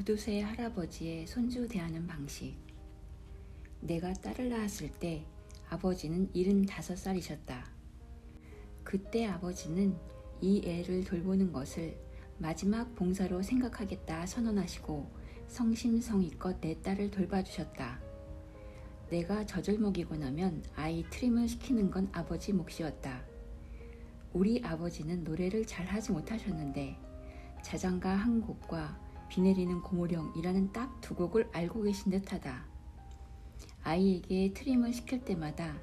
구두쇠 할아버지의 손주 대하는 방식. 내가 딸을 낳았을 때 아버지는 75살이셨다. 그때 아버지는 이 애를 돌보는 것을 마지막 봉사로 생각하겠다 선언하시고 성심성의껏 내 딸을 돌봐주셨다. 내가 젖을 먹이고 나면 아이 트림을 시키는 건 아버지 몫이었다. 우리 아버지는 노래를 잘 하지 못하셨는데 자장가 한 곡과 비 내리는 고모령이라는 딱 두 곡을 알고 계신 듯하다. 아이에게 트림을 시킬 때마다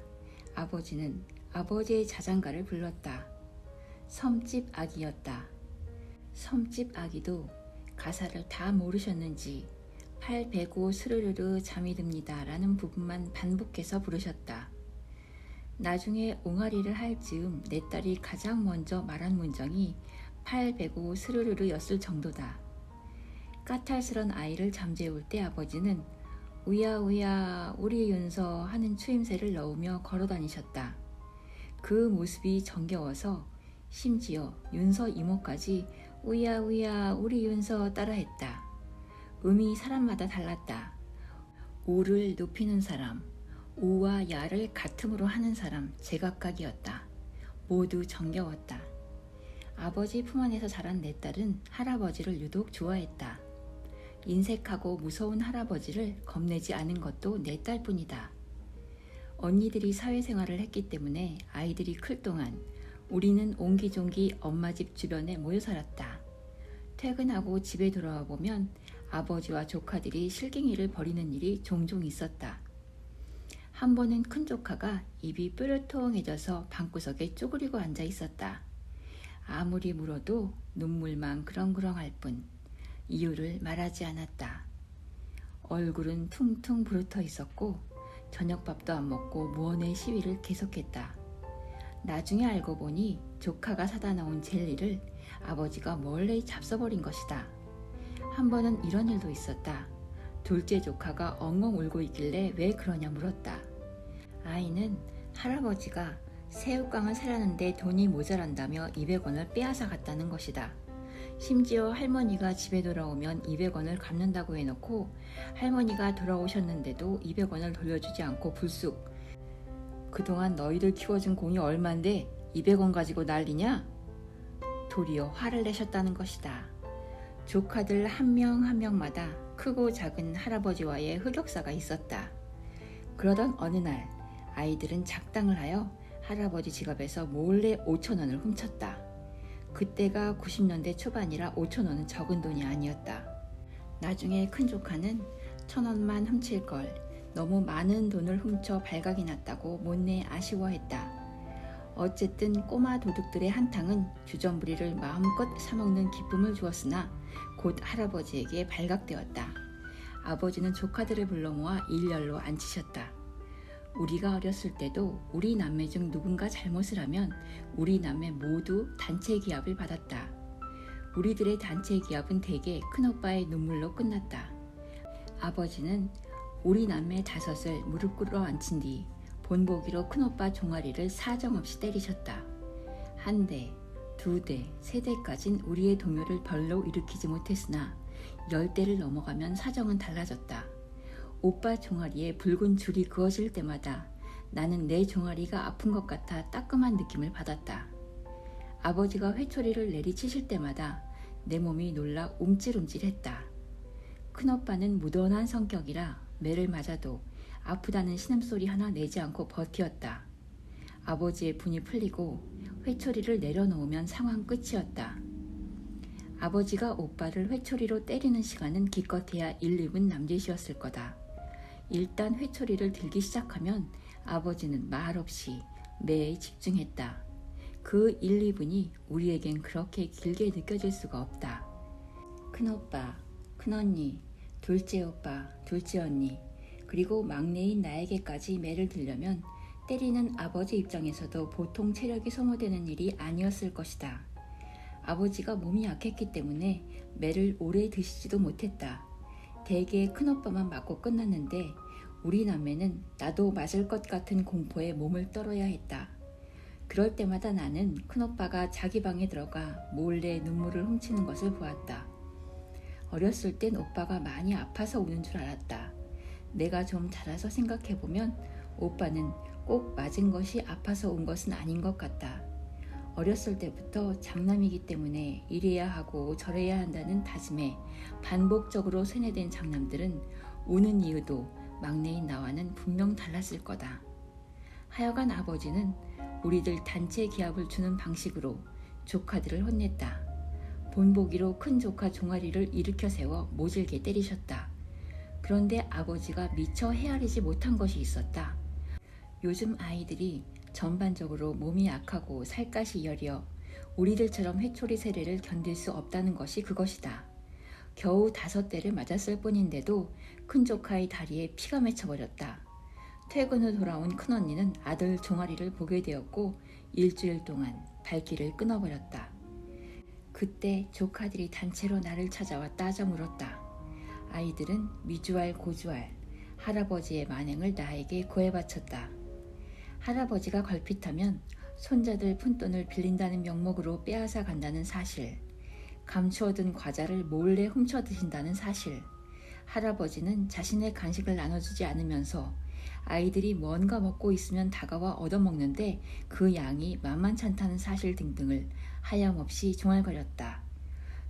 아버지는 아버지의 자장가를 불렀다. 섬집 아기였다. 섬집 아기도 가사를 다 모르셨는지 팔 베고 스르르르 잠이 듭니다 라는 부분만 반복해서 부르셨다. 나중에 옹알이를 할 즈음 내 딸이 가장 먼저 말한 문장이 팔 베고 스르르르 였을 정도다. 까탈스런 아이를 잠재울 때 아버지는 우야 우야 우리 윤서 하는 추임새를 넣으며 걸어다니셨다. 그 모습이 정겨워서 심지어 윤서 이모까지 우야 우야 우리 윤서 따라했다. 음이 사람마다 달랐다. 우를 높이는 사람, 우와 야를 같음으로 하는 사람 제각각이었다. 모두 정겨웠다. 아버지 품 안에서 자란 내 딸은 할아버지를 유독 좋아했다. 인색하고 무서운 할아버지를 겁내지 않은 것도 내 딸뿐이다. 언니들이 사회생활을 했기 때문에 아이들이 클 동안 우리는 옹기종기 엄마 집 주변에 모여 살았다. 퇴근하고 집에 돌아와 보면 아버지와 조카들이 실갱이를 벌이는 일이 종종 있었다. 한 번은 큰 조카가 입이 뾰루통해져서 방구석에 쪼그리고 앉아 있었다. 아무리 물어도 눈물만 그렁그렁할 뿐 이유를 말하지 않았다. 얼굴은 퉁퉁 부르터 있었고 저녁밥도 안 먹고 무언의 시위를 계속했다. 나중에 알고 보니 조카가 사다 놓은 젤리를 아버지가 몰래 잡숴버린 것이다. 한 번은 이런 일도 있었다. 둘째 조카가 엉엉 울고 있길래 왜 그러냐 물었다. 아이는 할아버지가 새우깡을 사려는데 돈이 모자란다며 200원을 빼앗아 갔다는 것이다. 심지어 할머니가 집에 돌아오면 200원을 갚는다고 해놓고 할머니가 돌아오셨는데도 200원을 돌려주지 않고 불쑥 그동안 너희들 키워준 공이 얼만데 200원 가지고 난리냐? 도리어 화를 내셨다는 것이다. 조카들 한 명 한 명마다 크고 작은 할아버지와의 흑역사가 있었다. 그러던 어느 날 아이들은 작당을 하여 할아버지 지갑에서 몰래 5,000원을 훔쳤다. 그때가 90년대 초반이라 5,000원은 적은 돈이 아니었다. 나중에 큰 조카는 1,000원만 훔칠 걸 너무 많은 돈을 훔쳐 발각이 났다고 못내 아쉬워했다. 어쨌든 꼬마 도둑들의 한탕은 주전부리를 마음껏 사먹는 기쁨을 주었으나 곧 할아버지에게 발각되었다. 아버지는 조카들을 불러 모아 일렬로 앉히셨다. 우리가 어렸을 때도 우리 남매 중 누군가 잘못을 하면 우리 남매 모두 단체 기합을 받았다. 우리들의 단체 기합은 대개 큰오빠의 눈물로 끝났다. 아버지는 우리 남매 5을 무릎 꿇어 앉힌 뒤 본보기로 큰오빠 종아리를 사정없이 때리셨다. 1대, 2대, 3대까진 우리의 동요를 별로 일으키지 못했으나 10대를 넘어가면 사정은 달라졌다. 오빠 종아리에 붉은 줄이 그어질 때마다 나는 내 종아리가 아픈 것 같아 따끔한 느낌을 받았다. 아버지가 회초리를 내리치실 때마다 내 몸이 놀라 움찔움찔했다. 큰오빠는 무던한 성격이라 매를 맞아도 아프다는 신음소리 하나 내지 않고 버티었다. 아버지의 분이 풀리고 회초리를 내려놓으면 상황 끝이었다. 아버지가 오빠를 회초리로 때리는 시간은 기껏해야 1, 2분 남짓이었을 거다. 일단 회초리를 들기 시작하면 아버지는 말없이 매에 집중했다. 그 1, 2분이 우리에겐 그렇게 길게 느껴질 수가 없다. 큰오빠, 큰언니, 둘째 오빠, 둘째 언니, 그리고 막내인 나에게까지 매를 들려면 때리는 아버지 입장에서도 보통 체력이 소모되는 일이 아니었을 것이다. 아버지가 몸이 약했기 때문에 매를 오래 드시지도 못했다. 대개 큰오빠만 맞고 끝났는데 우리 남매는 나도 맞을 것 같은 공포에 몸을 떨어야 했다. 그럴 때마다 나는 큰오빠가 자기 방에 들어가 몰래 눈물을 훔치는 것을 보았다. 어렸을 땐 오빠가 많이 아파서 우는 줄 알았다. 내가 좀 자라서 생각해보면 오빠는 꼭 맞은 것이 아파서 운 것은 아닌 것 같다. 어렸을 때부터 장남이기 때문에 이래야 하고 저래야 한다는 다짐에 반복적으로 세뇌된 장남들은 우는 이유도 막내인 나와는 분명 달랐을 거다. 하여간 아버지는 우리들 단체 기합을 주는 방식으로 조카들을 혼냈다. 본보기로 큰 조카 종아리를 일으켜 세워 모질게 때리셨다. 그런데 아버지가 미처 헤아리지 못한 것이 있었다. 요즘 아이들이 전반적으로 몸이 약하고 살갗이 여려 우리들처럼 회초리 세례를 견딜 수 없다는 것이 그것이다. 겨우 5대를 맞았을 뿐인데도 큰 조카의 다리에 피가 맺혀버렸다. 퇴근 후 돌아온 큰언니는 아들 종아리를 보게 되었고 일주일 동안 발길을 끊어버렸다. 그때 조카들이 단체로 나를 찾아와 따져 물었다. 아이들은 미주알 고주알 할아버지의 만행을 나에게 고해 바쳤다. 할아버지가 걸핏하면 손자들 푼돈을 빌린다는 명목으로 빼앗아 간다는 사실, 감추어둔 과자를 몰래 훔쳐 드신다는 사실, 할아버지는 자신의 간식을 나눠주지 않으면서 아이들이 뭔가 먹고 있으면 다가와 얻어먹는데 그 양이 만만찮다는 사실 등등을 하염없이 중얼거렸다.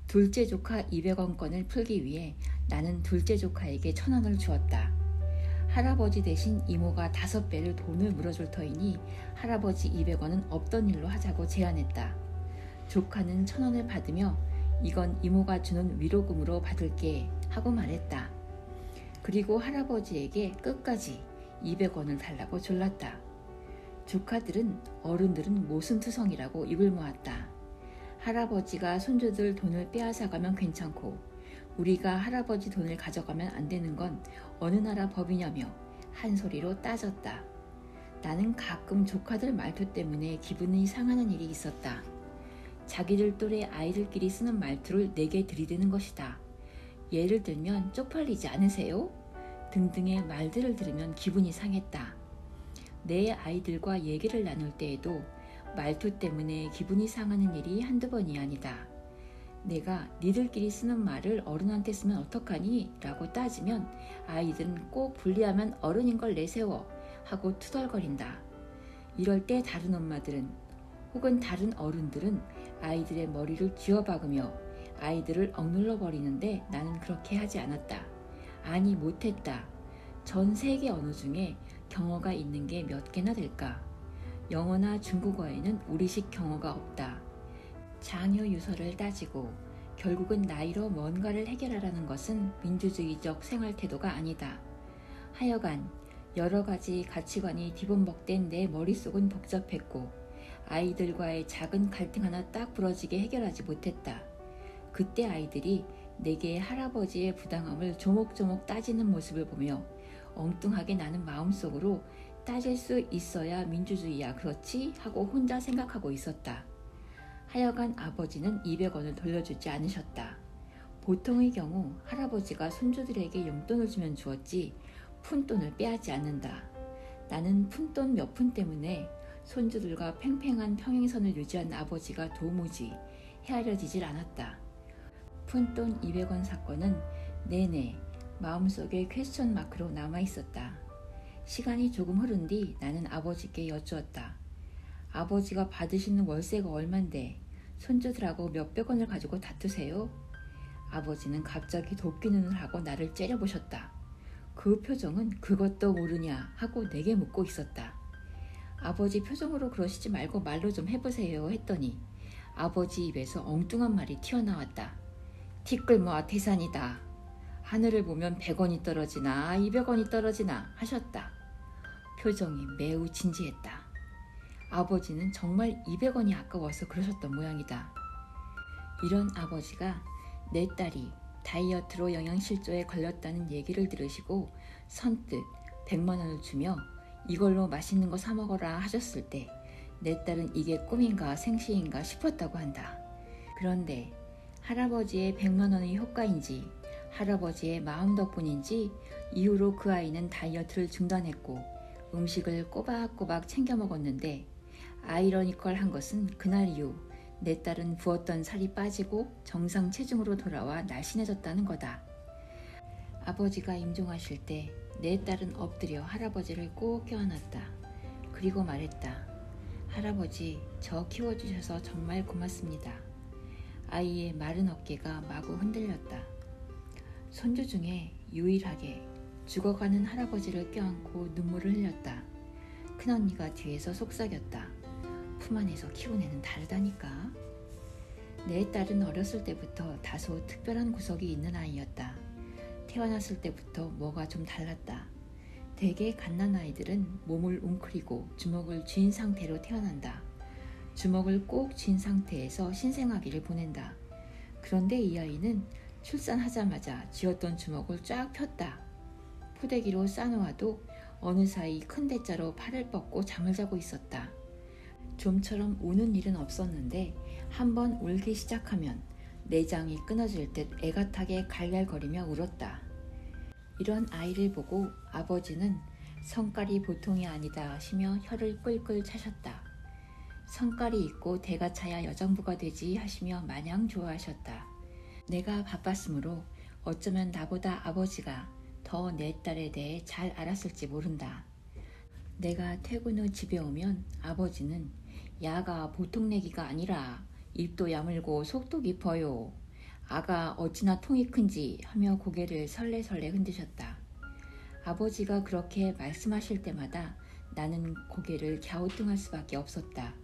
둘째 조카 200원권을 풀기 위해 나는 둘째 조카에게 1000원을 주었다. 할아버지 대신 이모가 5배를 돈을 물어줄 터이니 할아버지 200원은 없던 일로 하자고 제안했다. 조카는 1000원을 받으며 이건 이모가 주는 위로금으로 받을게 하고 말했다. 그리고 할아버지에게 끝까지 200원을 달라고 졸랐다. 조카들은 어른들은 모순투성이라고 입을 모았다. 할아버지가 손주들 돈을 빼앗아가면 괜찮고 우리가 할아버지 돈을 가져가면 안 되는 건 어느 나라 법이냐며 한 소리로 따졌다. 나는 가끔 조카들 말투 때문에 기분이 상하는 일이 있었다. 자기들 또래 아이들끼리 쓰는 말투를 내게 들이대는 것이다. 예를 들면 쪽팔리지 않으세요? 등등의 말들을 들으면 기분이 상했다. 내 아이들과 얘기를 나눌 때에도 말투 때문에 기분이 상하는 일이 한두 번이 아니다. 내가 니들끼리 쓰는 말을 어른한테 쓰면 어떡하니? 라고 따지면 아이들은 꼭 분리하면 어른인 걸 내세워 하고 투덜거린다. 이럴 때 다른 엄마들은 혹은 다른 어른들은 아이들의 머리를 쥐어박으며 아이들을 억눌러 버리는데 나는 그렇게 하지 않았다. 아니 못했다. 전 세계 언어 중에 경어가 있는 게 몇 개나 될까? 영어나 중국어에는 우리식 경어가 없다. 장유 유서를 따지고 결국은 나이로 뭔가를 해결하라는 것은 민주주의적 생활 태도가 아니다. 하여간 여러 가지 가치관이 뒤범벅된 내 머릿속은 복잡했고 아이들과의 작은 갈등 하나 딱 부러지게 해결하지 못했다. 그때 아이들이 내게 할아버지의 부당함을 조목조목 따지는 모습을 보며 엉뚱하게 나는 마음속으로 따질 수 있어야 민주주의야 그렇지? 하고 혼자 생각하고 있었다. 하여간 아버지는 200원을 돌려주지 않으셨다. 보통의 경우 할아버지가 손주들에게 용돈을 주면 주었지 푼돈을 빼앗지 않는다. 나는 푼돈 몇 푼 때문에 손주들과 팽팽한 평행선을 유지한 아버지가 도무지 헤아려지질 않았다. 푼돈 200원 사건은 내내 마음속에 퀘스천 마크로 남아있었다. 시간이 조금 흐른 뒤 나는 아버지께 여쭈었다. 아버지가 받으시는 월세가 얼만데 손주들하고 몇백 원을 가지고 다투세요? 아버지는 갑자기 도끼 눈을 하고 나를 째려보셨다. 그 표정은 그것도 모르냐 하고 내게 묻고 있었다. 아버지 표정으로 그러시지 말고 말로 좀 해보세요 했더니 아버지 입에서 엉뚱한 말이 튀어나왔다. 티끌모아 태산이다. 하늘을 보면 100원이 떨어지나 200원이 떨어지나 하셨다. 표정이 매우 진지했다. 아버지는 정말 200원이 아까워서 그러셨던 모양이다. 이런 아버지가 내 딸이 다이어트로 영양실조에 걸렸다는 얘기를 들으시고 선뜻 100만 원을 주며 이걸로 맛있는 거 사 먹어라 하셨을 때 내 딸은 이게 꿈인가 생시인가 싶었다고 한다. 그런데 할아버지의 100만 원의 효과인지 할아버지의 마음 덕분인지 이후로 그 아이는 다이어트를 중단했고 음식을 꼬박꼬박 챙겨 먹었는데 아이러니컬한 것은 그날 이후 내 딸은 부었던 살이 빠지고 정상 체중으로 돌아와 날씬해졌다는 거다. 아버지가 임종하실 때 내 딸은 엎드려 할아버지를 꼭 껴안았다. 그리고 말했다. 할아버지, 저 키워주셔서 정말 고맙습니다. 아이의 마른 어깨가 마구 흔들렸다. 손주 중에 유일하게 죽어가는 할아버지를 껴안고 눈물을 흘렸다. 큰언니가 뒤에서 속삭였다. 품 안에서 키운 애는 다르다니까. 내 딸은 어렸을 때부터 다소 특별한 구석이 있는 아이였다. 태어났을 때부터 뭐가 좀 달랐다. 대개 갓난아이들은 몸을 웅크리고 주먹을 쥔 상태로 태어난다. 주먹을 꼭 쥔 상태에서 신생아기를 보낸다. 그런데 이 아이는 출산하자마자 쥐었던 주먹을 쫙 폈다. 포대기로 싸놓아도 어느 사이 큰 대자로 팔을 뻗고 잠을 자고 있었다. 좀처럼 우는 일은 없었는데 한번 울기 시작하면 내장이 끊어질 듯 애가타게 갈갈거리며 울었다. 이런 아이를 보고 아버지는 성깔이 보통이 아니다 하시며 혀를 끌끌 차셨다. 성깔이 있고 대가 차야 여장부가 되지 하시며 마냥 좋아하셨다. 내가 바빴으므로 어쩌면 나보다 아버지가 더 내 딸에 대해 잘 알았을지 모른다. 내가 퇴근 후 집에 오면 아버지는 야가 보통 내기가 아니라 입도 야물고 속도 깊어요. 아가 어찌나 통이 큰지 하며 고개를 설레설레 흔드셨다. 아버지가 그렇게 말씀하실 때마다 나는 고개를 갸우뚱할 수밖에 없었다.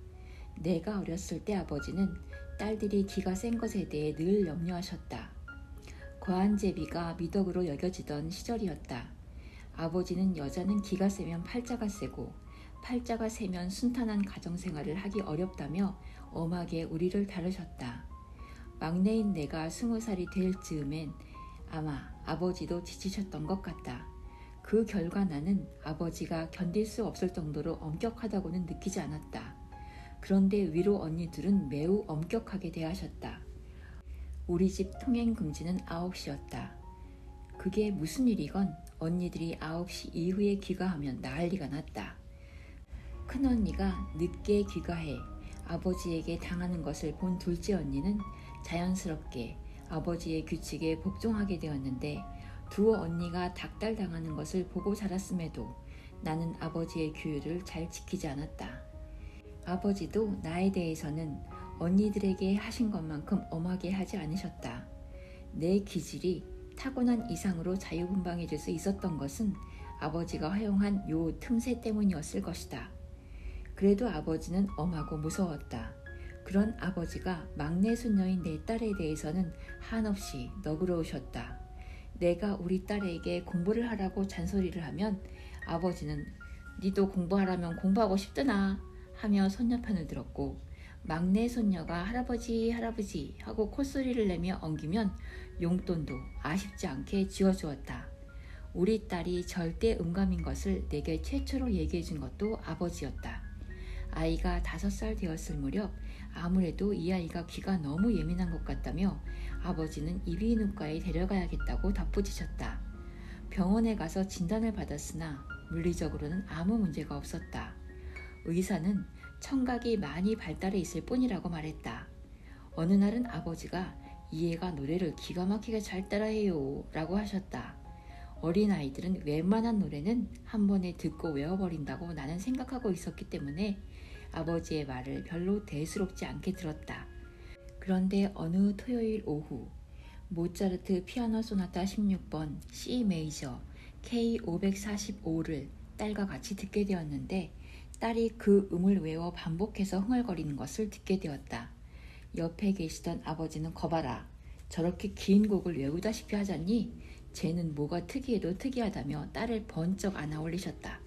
내가 어렸을 때 아버지는 딸들이 기가 센 것에 대해 늘 염려하셨다. 과한제비가 미덕으로 여겨지던 시절이었다. 아버지는 여자는 기가 세면 팔자가 세고 팔자가 세면 순탄한 가정생활을 하기 어렵다며 엄하게 우리를 다루셨다. 막내인 내가 20살이 될 즈음엔 아마 아버지도 지치셨던 것 같다. 그 결과 나는 아버지가 견딜 수 없을 정도로 엄격하다고는 느끼지 않았다. 그런데 위로 언니들은 매우 엄격하게 대하셨다. 우리 집 통행 금지는 9시였다. 그게 무슨 일이건 언니들이 9시 이후에 귀가하면 난리가 났다. 큰언니가 늦게 귀가해 아버지에게 당하는 것을 본 둘째 언니는 자연스럽게 아버지의 규칙에 복종하게 되었는데 두 언니가 닥달당하는 것을 보고 자랐음에도 나는 아버지의 규율을 잘 지키지 않았다. 아버지도 나에 대해서는 언니들에게 하신 것만큼 엄하게 하지 않으셨다. 내 기질이 타고난 이상으로 자유분방해질 수 있었던 것은 아버지가 허용한 요 틈새 때문이었을 것이다. 그래도 아버지는 엄하고 무서웠다. 그런 아버지가 막내 손녀인 내 딸에 대해서는 한없이 너그러우셨다. 내가 우리 딸에게 공부를 하라고 잔소리를 하면 아버지는 니도 공부하라면 공부하고 싶드나 하며 손녀 편을 들었고 막내 손녀가 할아버지 할아버지 하고 콧소리를 내며 엉기면 용돈도 아쉽지 않게 지어주었다. 우리 딸이 절대 음감인 것을 내게 최초로 얘기해 준 것도 아버지였다. 아이가 5살 되었을 무렵 아무래도 이 아이가 귀가 너무 예민한 것 같다며 아버지는 이비인후과에 데려가야겠다고 덧붙이셨다. 병원에 가서 진단을 받았으나 물리적으로는 아무 문제가 없었다. 의사는 청각이 많이 발달해 있을 뿐이라고 말했다. 어느 날은 아버지가 이 애가 노래를 기가 막히게 잘 따라해요 라고 하셨다. 어린아이들은 웬만한 노래는 한 번에 듣고 외워버린다고 나는 생각하고 있었기 때문에 아버지의 말을 별로 대수롭지 않게 들었다. 그런데 어느 토요일 오후 모차르트 피아노 소나타 16번 C 메이저 K545를 딸과 같이 듣게 되었는데 딸이 그 음을 외워 반복해서 흥얼거리는 것을 듣게 되었다. 옆에 계시던 아버지는 거봐라. 저렇게 긴 곡을 외우다시피 하잖니? 쟤는 뭐가 특이해도 특이하다며 딸을 번쩍 안아 올리셨다.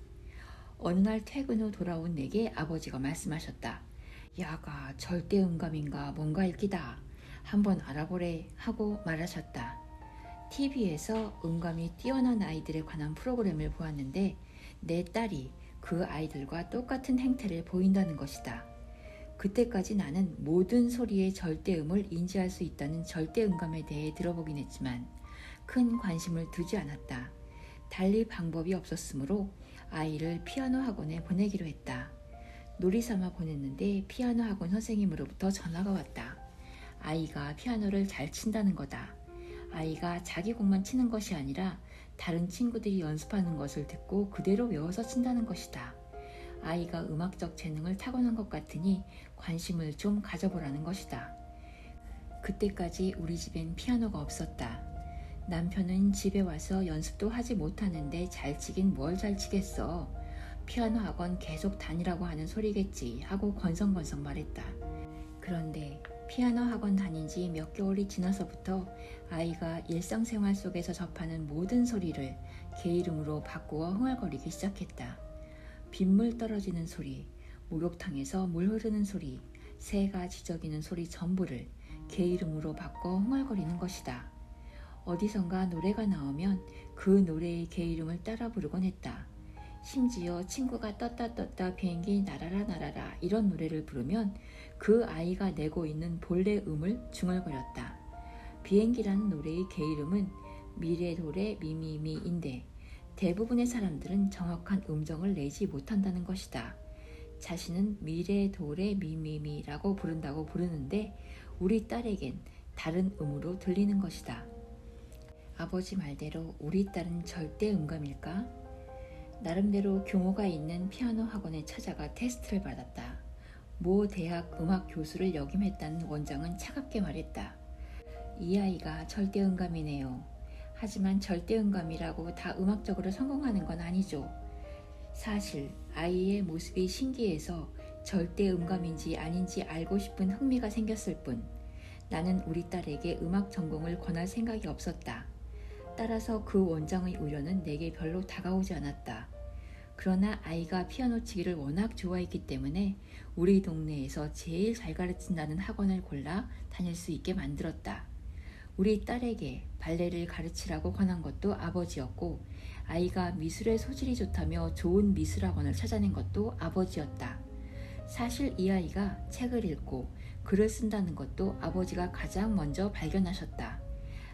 어느 날 퇴근 후 돌아온 내게 아버지가 말씀하셨다. 야가 절대 음감인가 뭔가일 기다. 한번 알아보래 하고 말하셨다. TV에서 음감이 뛰어난 아이들에 관한 프로그램을 보았는데 내 딸이 그 아이들과 똑같은 행태를 보인다는 것이다. 그때까지 나는 모든 소리의 절대음을 인지할 수 있다는 절대음감에 대해 들어보긴 했지만 큰 관심을 두지 않았다. 달리 방법이 없었으므로 아이를 피아노 학원에 보내기로 했다. 놀이 삼아 보냈는데 피아노 학원 선생님으로부터 전화가 왔다. 아이가 피아노를 잘 친다는 거다. 아이가 자기 곡만 치는 것이 아니라 다른 친구들이 연습하는 것을 듣고 그대로 외워서 친다는 것이다. 아이가 음악적 재능을 타고난 것 같으니 관심을 좀 가져보라는 것이다. 그때까지 우리 집엔 피아노가 없었다. 남편은 집에 와서 연습도 하지 못하는데 잘 치긴 뭘 잘 치겠어. 피아노 학원 계속 다니라고 하는 소리겠지 하고 건성건성 말했다. 그런데 피아노 학원 다닌 지 몇 개월이 지나서부터 아이가 일상생활 속에서 접하는 모든 소리를 개 이름으로 바꾸어 흥얼거리기 시작했다. 빗물 떨어지는 소리, 목욕탕에서 물 흐르는 소리, 새가 지저귀는 소리 전부를 개 이름으로 바꿔 흥얼거리는 것이다. 어디선가 노래가 나오면 그 노래의 개 이름을 따라 부르곤 했다. 심지어 친구가 떴다 비행기 날아라 날아라 이런 노래를 부르면 그 아이가 내고 있는 본래 음을 중얼거렸다. 비행기라는 노래의 개 이름은 미래도레 미미미인데 대부분의 사람들은 정확한 음정을 내지 못한다는 것이다. 자신은 미래도레 미미미라고 부른다고 부르는데 우리 딸에겐 다른 음으로 들리는 것이다. 아버지 말대로 우리 딸은 절대 음감일까? 나름대로 규모가 있는 피아노 학원에 찾아가 테스트를 받았다. 모 대학 음악 교수를 역임했다는 원장은 차갑게 말했다. 이 아이가 절대 음감이네요. 하지만 절대 음감이라고 다 음악적으로 성공하는 건 아니죠. 사실 아이의 모습이 신기해서 절대 음감인지 아닌지 알고 싶은 흥미가 생겼을 뿐 나는 우리 딸에게 음악 전공을 권할 생각이 없었다. 따라서 그 원장의 우려는 내게 별로 다가오지 않았다. 그러나 아이가 피아노 치기를 워낙 좋아했기 때문에 우리 동네에서 제일 잘 가르친다는 학원을 골라 다닐 수 있게 만들었다. 우리 딸에게 발레를 가르치라고 권한 것도 아버지였고 아이가 미술에 소질이 좋다며 좋은 미술학원을 찾아낸 것도 아버지였다. 사실 이 아이가 책을 읽고 글을 쓴다는 것도 아버지가 가장 먼저 발견하셨다.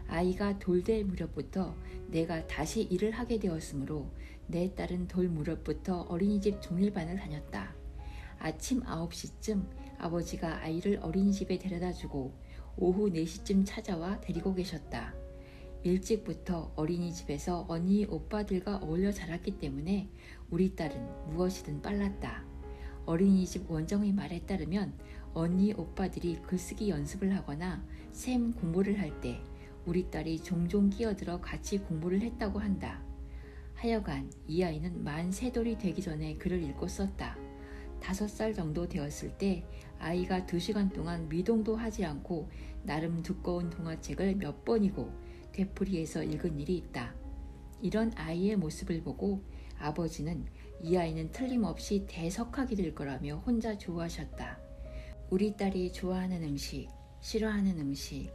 아이가 돌될 무렵부터 내가 다시 일을 하게 되었으므로 내 딸은 돌 무렵부터 어린이집 종일반을 다녔다. 아침 9시쯤 아버지가 아이를 어린이집에 데려다주고 오후 4시쯤 찾아와 데리고 계셨다. 일찍부터 어린이집에서 언니 오빠들과 어울려 자랐기 때문에 우리 딸은 무엇이든 빨랐다. 어린이집 원장의 말에 따르면 언니 오빠들이 글쓰기 연습을 하거나 셈 공부를 할 때 우리 딸이 종종 끼어들어 같이 공부를 했다고 한다. 하여간 이 아이는 만 3돌이 되기 전에 글을 읽고 썼다. 5살 정도 되었을 때 아이가 2시간 동안 미동도 하지 않고 나름 두꺼운 동화책을 몇 번이고 되풀이해서 읽은 일이 있다. 이런 아이의 모습을 보고 아버지는 이 아이는 틀림없이 대석학이 될 거라며 혼자 좋아하셨다. 우리 딸이 좋아하는 음식, 싫어하는 음식,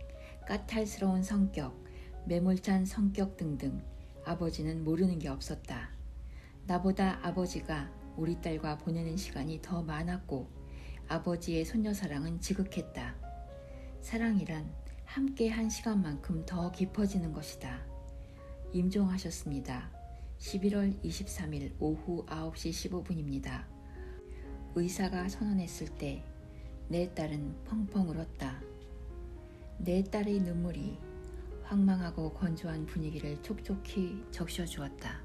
까탈스러운 성격, 매몰찬 성격 등등 아버지는 모르는 게 없었다. 나보다 아버지가 우리 딸과 보내는 시간이 더 많았고 아버지의 손녀사랑은 지극했다. 사랑이란 함께 한 시간만큼 더 깊어지는 것이다. 임종하셨습니다. 11월 23일 오후 9시 15분입니다. 의사가 선언했을 때 내 딸은 펑펑 울었다. 내 딸의 눈물이 황망하고 건조한 분위기를 촉촉히 적셔주었다.